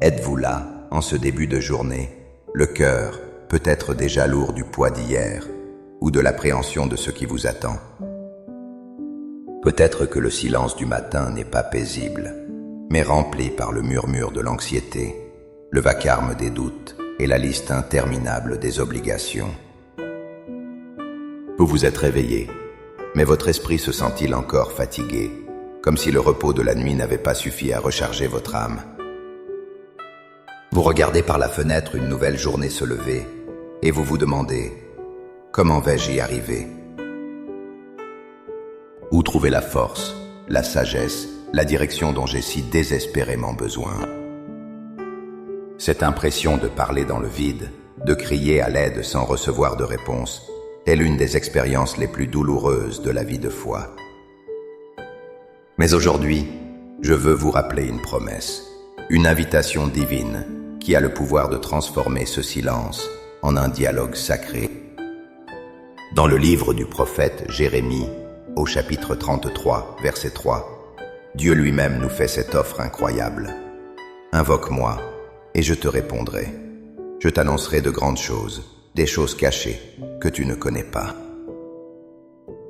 Êtes-vous là, en ce début de journée, le cœur peut-être déjà lourd du poids d'hier ou de l'appréhension de ce qui vous attend? Peut-être que le silence du matin n'est pas paisible, mais rempli par le murmure de l'anxiété, le vacarme des doutes et la liste interminable des obligations. Vous vous êtes réveillé, mais votre esprit se sent-il encore fatigué, comme si le repos de la nuit n'avait pas suffi à recharger votre âme? Vous regardez par la fenêtre une nouvelle journée se lever, et vous vous demandez « Comment vais-je y arriver ?» Où trouver la force, la sagesse, la direction dont j'ai si désespérément besoin? Cette impression de parler dans le vide, de crier à l'aide sans recevoir de réponse, est l'une des expériences les plus douloureuses de la vie de foi. Mais aujourd'hui, je veux vous rappeler une promesse, une invitation divine qui a le pouvoir de transformer ce silence en un dialogue sacré. Dans le livre du prophète Jérémie, au chapitre 33, verset 3, Dieu lui-même nous fait cette offre incroyable. « Invoque-moi, et je te répondrai. Je t'annoncerai de grandes choses, des choses cachées que tu ne connais pas. »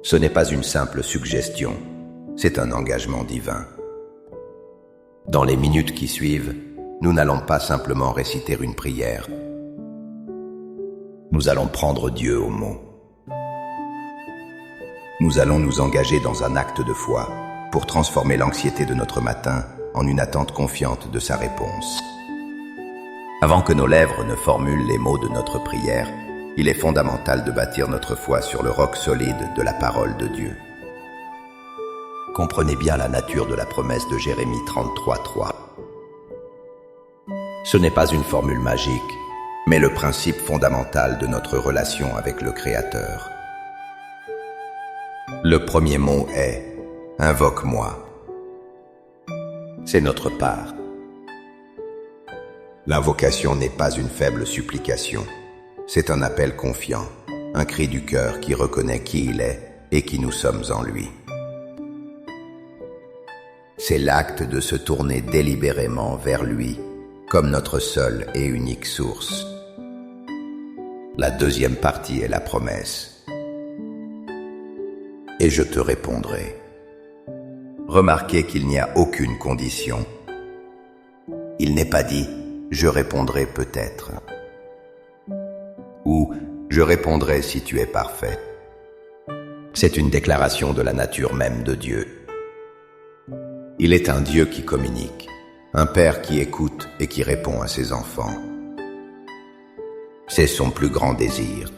Ce n'est pas une simple suggestion, c'est un engagement divin. Dans les minutes qui suivent, nous n'allons pas simplement réciter une prière. Nous allons prendre Dieu au mot. Nous allons nous engager dans un acte de foi pour transformer l'anxiété de notre matin en une attente confiante de sa réponse. Avant que nos lèvres ne formulent les mots de notre prière, il est fondamental de bâtir notre foi sur le roc solide de la parole de Dieu. Comprenez bien la nature de la promesse de Jérémie 33, 3. Ce n'est pas une formule magique, mais le principe fondamental de notre relation avec le Créateur. Le premier mot est « Invoque-moi ». C'est notre part. L'invocation n'est pas une faible supplication, c'est un appel confiant, un cri du cœur qui reconnaît qui il est et qui nous sommes en lui. C'est l'acte de se tourner délibérément vers lui, comme notre seule et unique source. La deuxième partie est la promesse. Et je te répondrai. Remarquez qu'il n'y a aucune condition. Il n'est pas dit « je répondrai peut-être » ou « je répondrai si tu es parfait ». C'est une déclaration de la nature même de Dieu. Il est un Dieu qui communique, un Père qui écoute et qui répond à ses enfants. C'est son plus grand désir.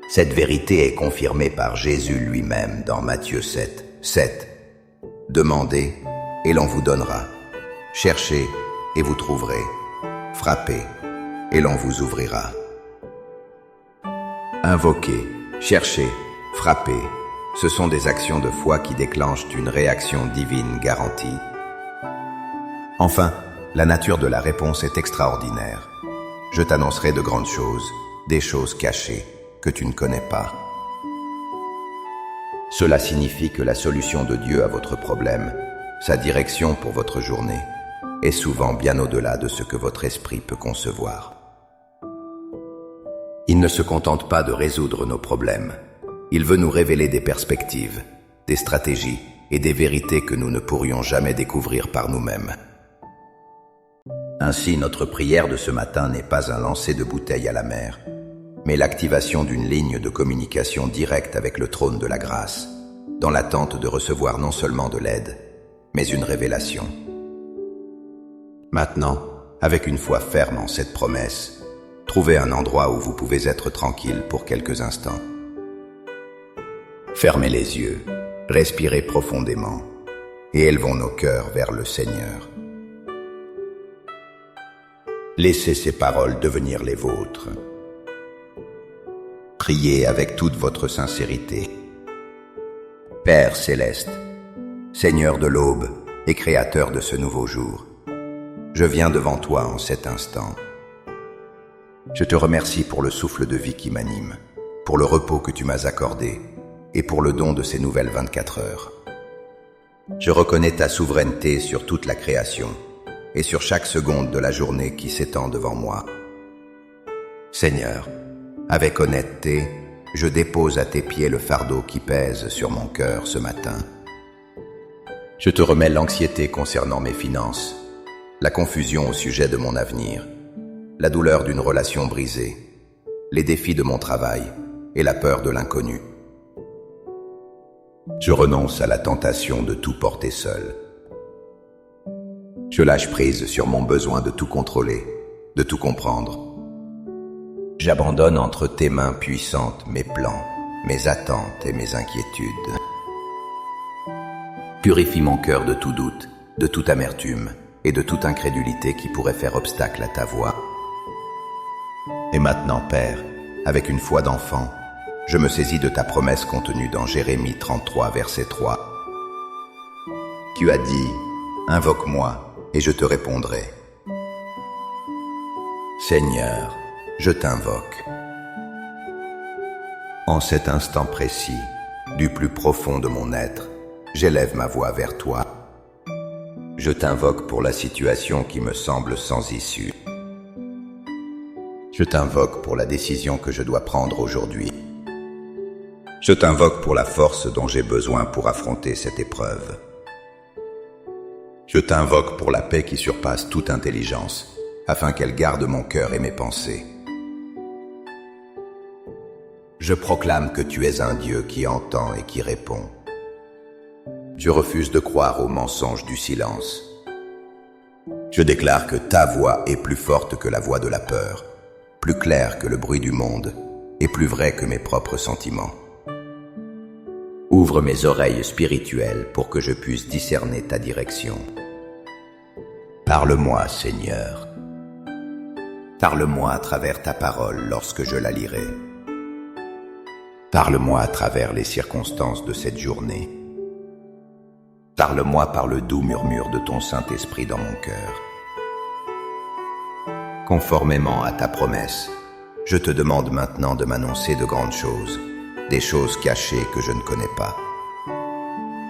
Cette vérité est confirmée par Jésus lui-même dans Matthieu 7, 7. Demandez et l'on vous donnera. Cherchez et vous trouverez. Frappez et l'on vous ouvrira. Invoquez, cherchez, frappez. Ce sont des actions de foi qui déclenchent une réaction divine garantie. Enfin, la nature de la réponse est extraordinaire. Je t'annoncerai de grandes choses, des choses cachées que tu ne connais pas. Cela signifie que la solution de Dieu à votre problème, sa direction pour votre journée, est souvent bien au-delà de ce que votre esprit peut concevoir. Il ne se contente pas de résoudre nos problèmes. Il veut nous révéler des perspectives, des stratégies et des vérités que nous ne pourrions jamais découvrir par nous-mêmes. Ainsi, notre prière de ce matin n'est pas un lancer de bouteilles à la mer, mais l'activation d'une ligne de communication directe avec le trône de la grâce, dans l'attente de recevoir non seulement de l'aide, mais une révélation. Maintenant, avec une foi ferme en cette promesse, trouvez un endroit où vous pouvez être tranquille pour quelques instants. Fermez les yeux, respirez profondément et élevons nos cœurs vers le Seigneur. Laissez ces paroles devenir les vôtres. Priez avec toute votre sincérité. Père céleste, Seigneur de l'aube et Créateur de ce nouveau jour, je viens devant toi en cet instant. Je te remercie pour le souffle de vie qui m'anime, pour le repos que tu m'as accordé et pour le don de ces nouvelles 24 heures. Je reconnais ta souveraineté sur toute la création et sur chaque seconde de la journée qui s'étend devant moi. Seigneur, avec honnêteté, je dépose à tes pieds le fardeau qui pèse sur mon cœur ce matin. Je te remets l'anxiété concernant mes finances, la confusion au sujet de mon avenir, la douleur d'une relation brisée, les défis de mon travail et la peur de l'inconnu. Je renonce à la tentation de tout porter seul. Je lâche prise sur mon besoin de tout contrôler, de tout comprendre. J'abandonne entre tes mains puissantes mes plans, mes attentes et mes inquiétudes. Purifie mon cœur de tout doute, de toute amertume et de toute incrédulité qui pourrait faire obstacle à ta voix. Et maintenant, Père, avec une foi d'enfant, je me saisis de ta promesse contenue dans Jérémie 33, verset 3. Tu as dit, « Invoque-moi, et je te répondrai. » Seigneur, je t'invoque. En cet instant précis, du plus profond de mon être, j'élève ma voix vers toi. Je t'invoque pour la situation qui me semble sans issue. Je t'invoque pour la décision que je dois prendre aujourd'hui. Je t'invoque pour la force dont j'ai besoin pour affronter cette épreuve. Je t'invoque pour la paix qui surpasse toute intelligence, afin qu'elle garde mon cœur et mes pensées. Je proclame que tu es un Dieu qui entend et qui répond. Je refuse de croire aux mensonges du silence. Je déclare que ta voix est plus forte que la voix de la peur, plus claire que le bruit du monde et plus vraie que mes propres sentiments. Ouvre mes oreilles spirituelles pour que je puisse discerner ta direction. Parle-moi, Seigneur. Parle-moi à travers ta parole lorsque je la lirai. Parle-moi à travers les circonstances de cette journée. Parle-moi par le doux murmure de ton Saint-Esprit dans mon cœur. Conformément à ta promesse, je te demande maintenant de m'annoncer de grandes choses, des choses cachées que je ne connais pas.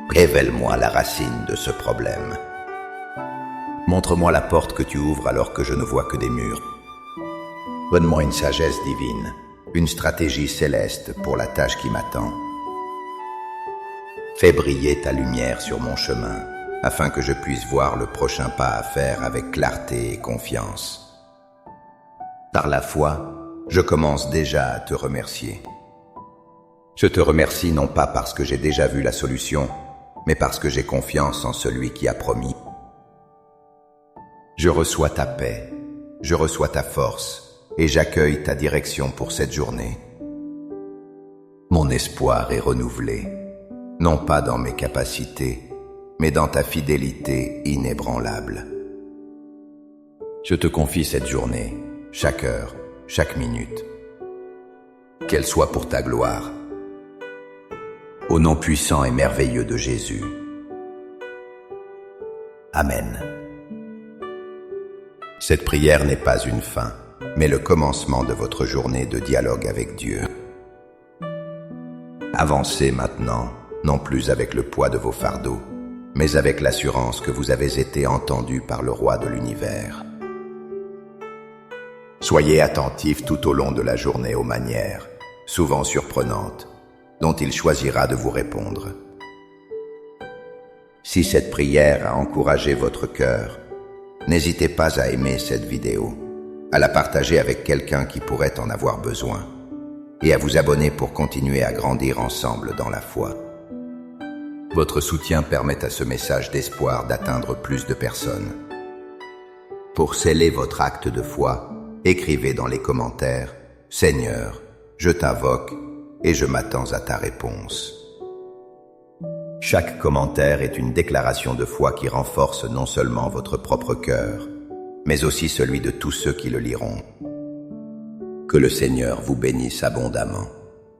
Révèle-moi la racine de ce problème. Montre-moi la porte que tu ouvres alors que je ne vois que des murs. Donne-moi une sagesse divine, une stratégie céleste pour la tâche qui m'attend. Fais briller ta lumière sur mon chemin, afin que je puisse voir le prochain pas à faire avec clarté et confiance. Par la foi, je commence déjà à te remercier. Je te remercie non pas parce que j'ai déjà vu la solution, mais parce que j'ai confiance en celui qui a promis. Je reçois ta paix, je reçois ta force, et j'accueille ta direction pour cette journée. Mon espoir est renouvelé, non pas dans mes capacités, mais dans ta fidélité inébranlable. Je te confie cette journée, chaque heure, chaque minute. Qu'elle soit pour ta gloire. Au nom puissant et merveilleux de Jésus. Amen. Cette prière n'est pas une fin, mais le commencement de votre journée de dialogue avec Dieu. Avancez maintenant, non plus avec le poids de vos fardeaux, mais avec l'assurance que vous avez été entendu par le Roi de l'univers. Soyez attentifs tout au long de la journée aux manières, souvent surprenantes, dont il choisira de vous répondre. Si cette prière a encouragé votre cœur, n'hésitez pas à aimer cette vidéo, à la partager avec quelqu'un qui pourrait en avoir besoin, et à vous abonner pour continuer à grandir ensemble dans la foi. Votre soutien permet à ce message d'espoir d'atteindre plus de personnes. Pour sceller votre acte de foi, écrivez dans les commentaires « Seigneur, je t'invoque et je m'attends à ta réponse ». Chaque commentaire est une déclaration de foi qui renforce non seulement votre propre cœur, mais aussi celui de tous ceux qui le liront. Que le Seigneur vous bénisse abondamment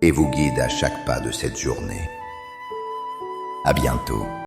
et vous guide à chaque pas de cette journée. À bientôt.